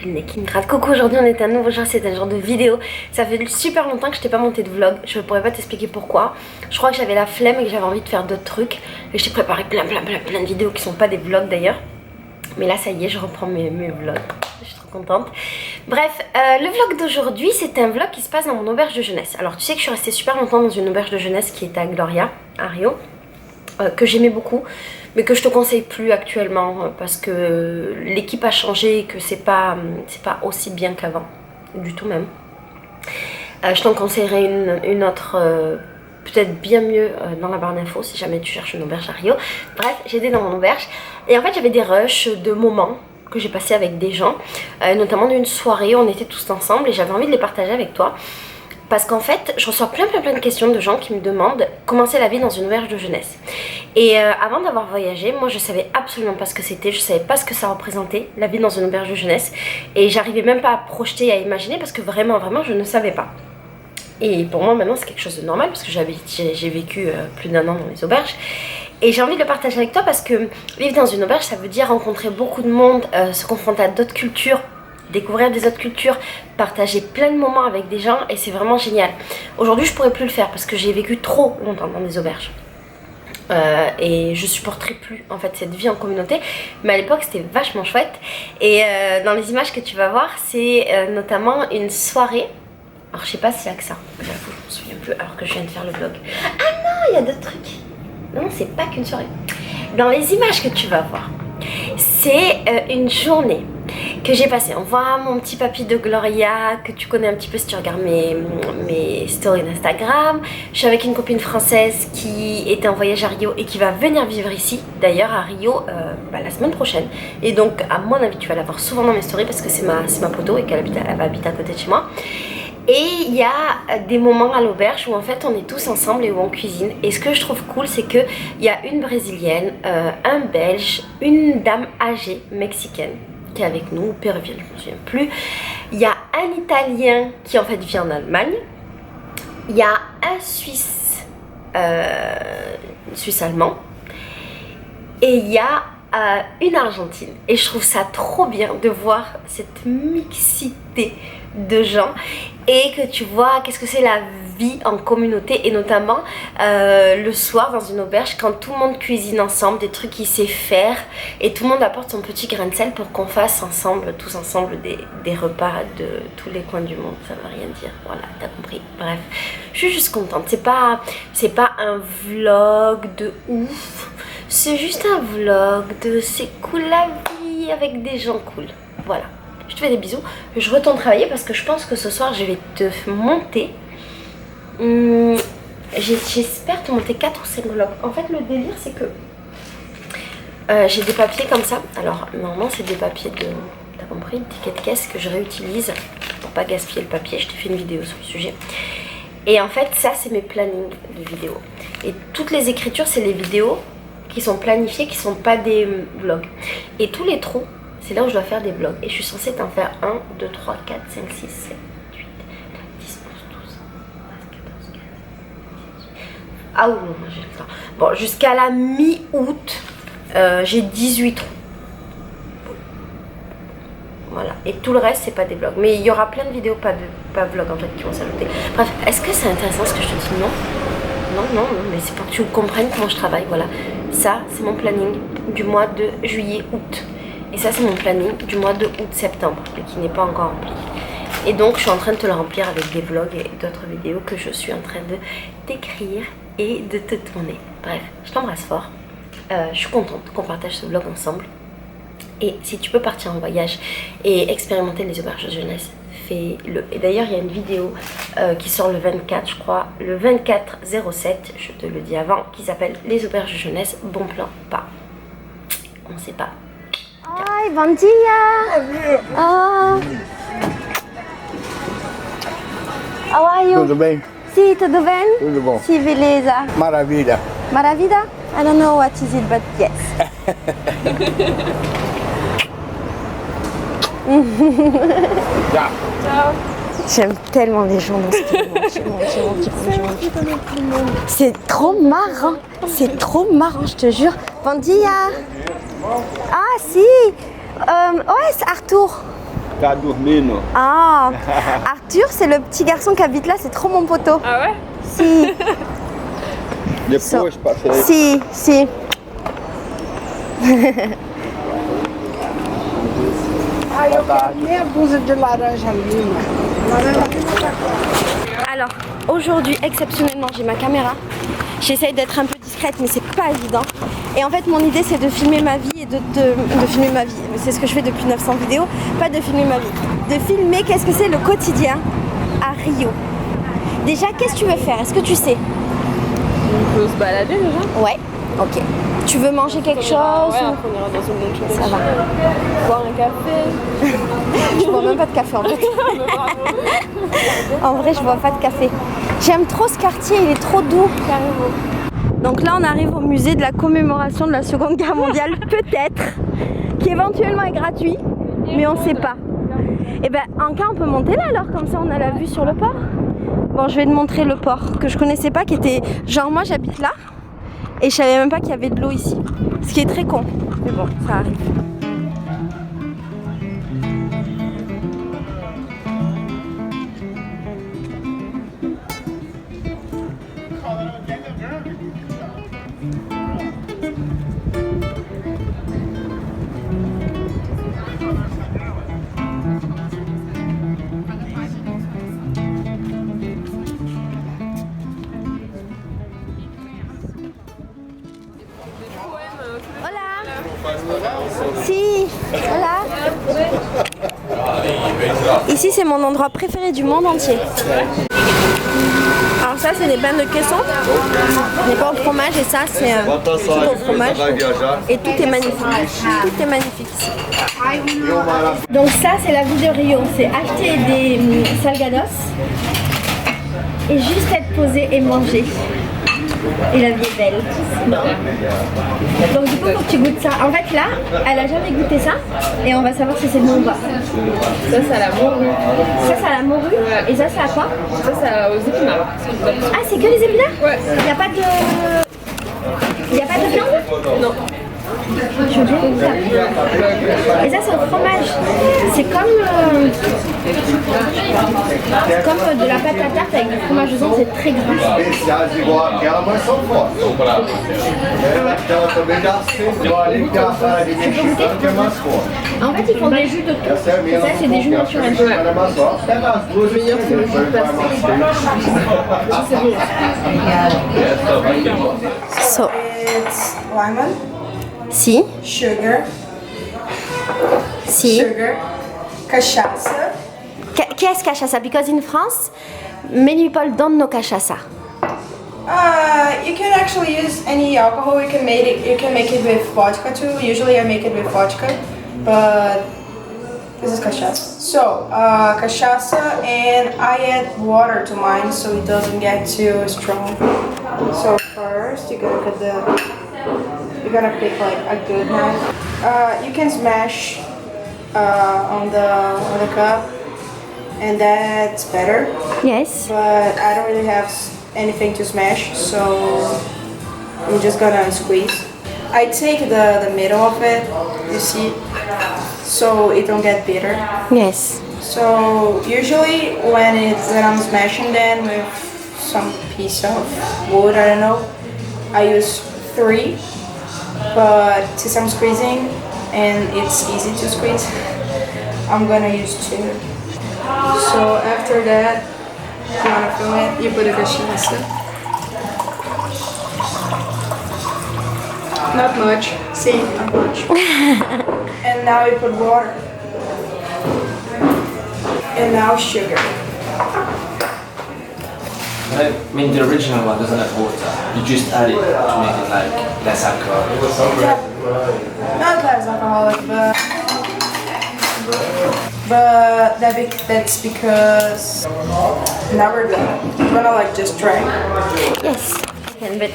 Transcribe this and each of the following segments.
le nez qui me gratte. Coucou, aujourd'hui on est un nouveau jour, c'est un genre de vidéo. Ça fait super longtemps que je t'ai pas monté de vlog, je pourrais pas t'expliquer pourquoi. Je crois que j'avais la flemme et que j'avais envie de faire d'autres trucs. Et je t'ai préparé plein de vidéos qui sont pas des vlogs d'ailleurs. Mais là ça y est, je reprends mes vlogs, je suis trop contente. Bref, le vlog d'aujourd'hui c'est un vlog qui se passe dans mon auberge de jeunesse. Alors tu sais que je suis restée super longtemps dans une auberge de jeunesse qui était à Gloria, à Rio, que j'aimais beaucoup, mais que je te conseille plus actuellement parce que l'équipe a changé et que c'est pas aussi bien qu'avant, du tout même. Je t'en conseillerais une autre, peut-être bien mieux dans la barre d'infos si jamais tu cherches une auberge à Rio. Bref, j'étais dans mon auberge et en fait j'avais des rushs de moments que j'ai passé avec des gens, notamment d'une soirée où on était tous ensemble et j'avais envie de les partager avec toi. Parce qu'en fait, je reçois plein de questions de gens qui me demandent comment c'est la vie dans une auberge de jeunesse. Et avant d'avoir voyagé, moi je savais absolument pas ce que c'était, je savais pas ce que ça représentait, la vie dans une auberge de jeunesse. Et j'arrivais même pas à projeter et à imaginer parce que vraiment je ne savais pas. Et pour moi maintenant c'est quelque chose de normal parce que j'ai vécu plus d'1 an dans les auberges. Et j'ai envie de le partager avec toi parce que vivre dans une auberge ça veut dire rencontrer beaucoup de monde, se confronter à d'autres cultures, découvrir des autres cultures, partager plein de moments avec des gens et c'est vraiment génial. Aujourd'hui je pourrais plus le faire parce que j'ai vécu trop longtemps dans des auberges et je supporterai plus en fait cette vie en communauté, mais à l'époque c'était vachement chouette. Et dans les images que tu vas voir c'est notamment une soirée. Alors je sais pas s'il y a que ça, j'avoue je me souviens plus alors que je viens de faire le vlog. Ah non, il y a d'autres trucs. Non, c'est pas qu'une soirée. Dans les images que tu vas voir, c'est une journée que j'ai passée. On voit mon petit papy de Gloria, que tu connais un petit peu si tu regardes mes stories d'Instagram. Je suis avec une copine française qui était en voyage à Rio et qui va venir vivre ici, d'ailleurs à Rio, la semaine prochaine. Et donc, à mon avis, tu vas la voir souvent dans mes stories parce que c'est ma poteau et qu'elle va habiter à côté de chez moi. Et il y a des moments à l'auberge où en fait on est tous ensemble et où on cuisine. Et ce que je trouve cool c'est qu'il y a une brésilienne, un belge, une dame âgée mexicaine qui est avec nous, péruvienne, je ne me souviens plus. Il y a un italien qui en fait vit en Allemagne. Il y a un suisse, suisse-allemand. Et il y a une argentine. Et je trouve ça trop bien de voir cette mixité de gens et que tu vois qu'est-ce que c'est la vie en communauté et notamment le soir dans une auberge quand tout le monde cuisine ensemble des trucs qu'il sait faire et tout le monde apporte son petit grain de sel pour qu'on fasse ensemble, tous ensemble des repas de tous les coins du monde. Ça veut rien dire, voilà, t'as compris. Bref, je suis juste contente. C'est pas un vlog de ouf, c'est juste un vlog de c'est cool la vie avec des gens cool, voilà. Je te fais des bisous, je retourne travailler parce que je pense que ce soir je vais te monter, j'espère te monter 4 ou 5 vlogs. En fait le délire c'est que j'ai des papiers comme ça, alors normalement c'est des papiers de, t'as compris, une ticket de caisse que je réutilise pour pas gaspiller le papier, je t'ai fait une vidéo sur le sujet. Et en fait ça c'est mes plannings de vidéos. Et toutes les écritures c'est les vidéos qui sont planifiées, qui sont pas des vlogs. Et tous les trous, c'est là où je dois faire des vlogs. Et je suis censée t'en faire 1, 2, 3, 4, 5, 6, 7, 8, 10, 11, 12, 13, 14, 15, 16, 18. Ah oui, non, j'ai le temps. Bon, jusqu'à la mi-août, j'ai 18 trous. Voilà. Et tout le reste, c'est pas des vlogs. Mais il y aura plein de vidéos, pas vlogs en fait, qui vont s'ajouter. Bref, est-ce que c'est intéressant ce que je te dis? Non. Non, mais c'est pour que tu comprennes comment je travaille. Voilà. Ça, c'est mon planning du mois de juillet-août. Et ça c'est mon planning du mois de août-septembre et qui n'est pas encore rempli. Et donc je suis en train de te le remplir avec des vlogs et d'autres vidéos que je suis en train de t'écrire et de te tourner. Bref, je t'embrasse fort. Je suis contente qu'on partage ce vlog ensemble. Et si tu peux partir en voyage et expérimenter les auberges de jeunesse, fais-le. Et d'ailleurs il y a une vidéo qui sort le 24 je crois, le 24/07, je te le dis avant, qui s'appelle les auberges de jeunesse, bon plan pas. On sait pas. Oi, bom dia! Oh. How are you? Tudo bem? Sim, tudo bem? Tudo bom. Sim, beleza. Maravilha. Maravilha? I don't know what is it, but yes. Ciao. J'aime tellement les gens dans ce film. C'est trop marrant. C'est trop marrant, je te jure. Bom dia! Ah, si! Ouais, c'est Arthur. ficar dormindo. Ah, Arthur, c'est le petit garçon qui habite là, c'est trop mon poteau. Ah ouais? Si, Depois passa aí. si. Aí eu quero meia dúzia de laranja lima. Alors, aujourd'hui, exceptionnellement, j'ai ma caméra. J'essaye d'être un peu discrète, mais c'est pas évident. Et en fait, mon idée, c'est de filmer ma vie et de filmer ma vie. C'est ce que je fais depuis 900 vidéos, pas de filmer ma vie. De filmer qu'est-ce que c'est le quotidien à Rio. Déjà, qu'est-ce que tu veux faire? Est-ce que tu sais? On peut se balader déjà? Ouais, ok. Tu veux manger quelque chose? Ouais, ou- on ira dans une bonne chose. Ça va. Boire un café. Je bois même pas de café en fait. En vrai, je bois pas de café. J'aime trop ce quartier, il est trop doux. Donc là, on arrive au musée de la commémoration de la Seconde Guerre mondiale, peut-être, qui éventuellement est gratuit, mais on sait pas. Et ben, en cas, on peut monter là alors, comme ça on a la vue sur le port. Bon, je vais te montrer le port que je connaissais pas, qui était genre moi j'habite là et je savais même pas qu'il y avait de l'eau ici, ce qui est très con. Mais bon, ça arrive. Si, voilà. Ici, c'est mon endroit préféré du monde entier. Alors ça, c'est des pains de caisson, des pains au fromage, et ça, c'est tout au fromage. Et tout est magnifique. Tout est magnifique ici. Donc ça, c'est la vie de Rio. C'est acheter des salgados et juste être posé et manger. Et la vie est belle. Non. Donc du coup, faut que tu goûtes ça. En fait là, elle a jamais goûté ça et on va savoir si c'est bon ou pas. Ça, c'est à la morue. Ça, c'est à la morue. Et ça, c'est à quoi? Ça, c'est aux épinards. Ah, c'est que les épinards? Ouais. Il n'y a pas de... Il n'y a pas de viande? Non. Je veux bien goûter après. Et ça, c'est au fromage. C'est comme de la pâte à tarte avec du fromage dedans, c'est très gras. Especiais igual aquela, mas são fortes. Ela também dá sempre igual ali, que é a farinha de mexicano que é mais forte. En fait, ils font des jus de tout. Essa é a Et minha, ça, c'est des jus naturels. mexicana é mais forte. Pega as duas e depois vai mais So, It's lemon, si, sugar, si. cachaça. Qu'est-ce cachaça? Because in France, many people don't know cachaça. You can actually use any alcohol. You can make it with vodka too. Usually I make it with vodka, but this is cachaça. So cachaça, and I add water to mine so it doesn't get too strong. So first you're gonna pick like a good knife. You can smash on the cup, and that's better. Yes. But I don't really have anything to smash, so I'm just gonna squeeze. I take the middle of it, you see, so it don't get bitter. Yes. So usually when I'm smashing them with some piece of wood, I don't know, I use 3, but since I'm squeezing and it's easy to squeeze, I'm gonna use 2. So after that, you wanna film it, you put a cachaça. Not much, see, not much. And now you put water. And now sugar. I mean, the original one doesn't have water. You just add it to make it like less alcoholic. Yeah. Not less alcoholic, but that's because now we're gonna like just try. Yes. And but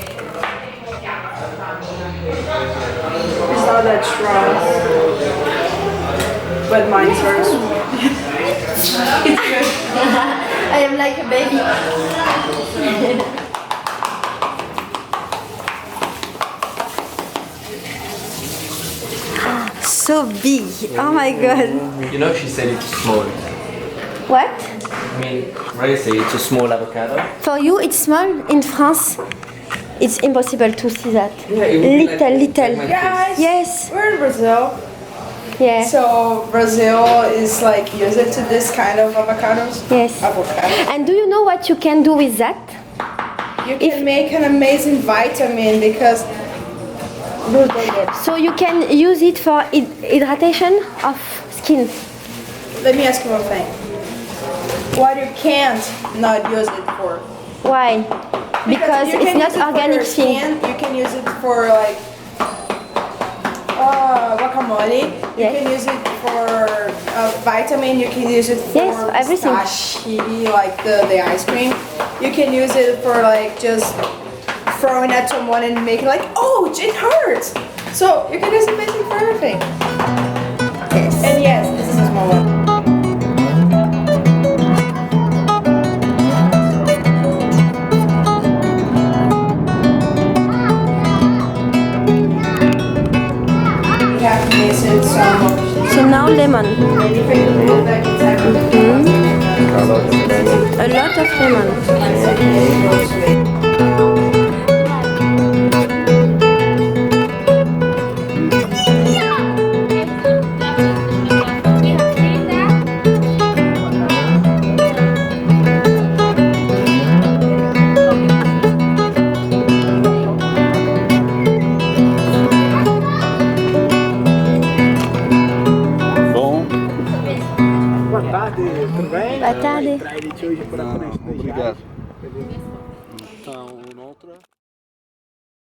It's not that strong, but mine's first. It's good. I am like a baby. so big. Oh my god. You know, she said it's small. What? I mean, Ray said it's a small avocado. For you, it's small. In France, it's impossible to see that. Yeah, it would be Little, like- little. like Guys, Yes. we're in Brazil. Yeah. So Brazil is like used to this kind of avocados. Yes. Avocado. And do you know what you can do with that? You can make an amazing vitamin because So you can use it for hydration of skin. let me ask you one thing. What you can't not use it for? Why? Because you it's can not use it for organic your thing. skin, you can use it for like guacamole. Yes. You can use it for vitamin. You can use it for Yes, everything. pistachio, like the ice cream. You can use it for like just throwing at someone and making like, oh, it hurts. So you can use it basically for everything. Yes. And yes, this is a small one. We have missed some. So now lemon. Maybe if I can go back inside. A lot of lemon. Bom. Boa tarde. Obrigado.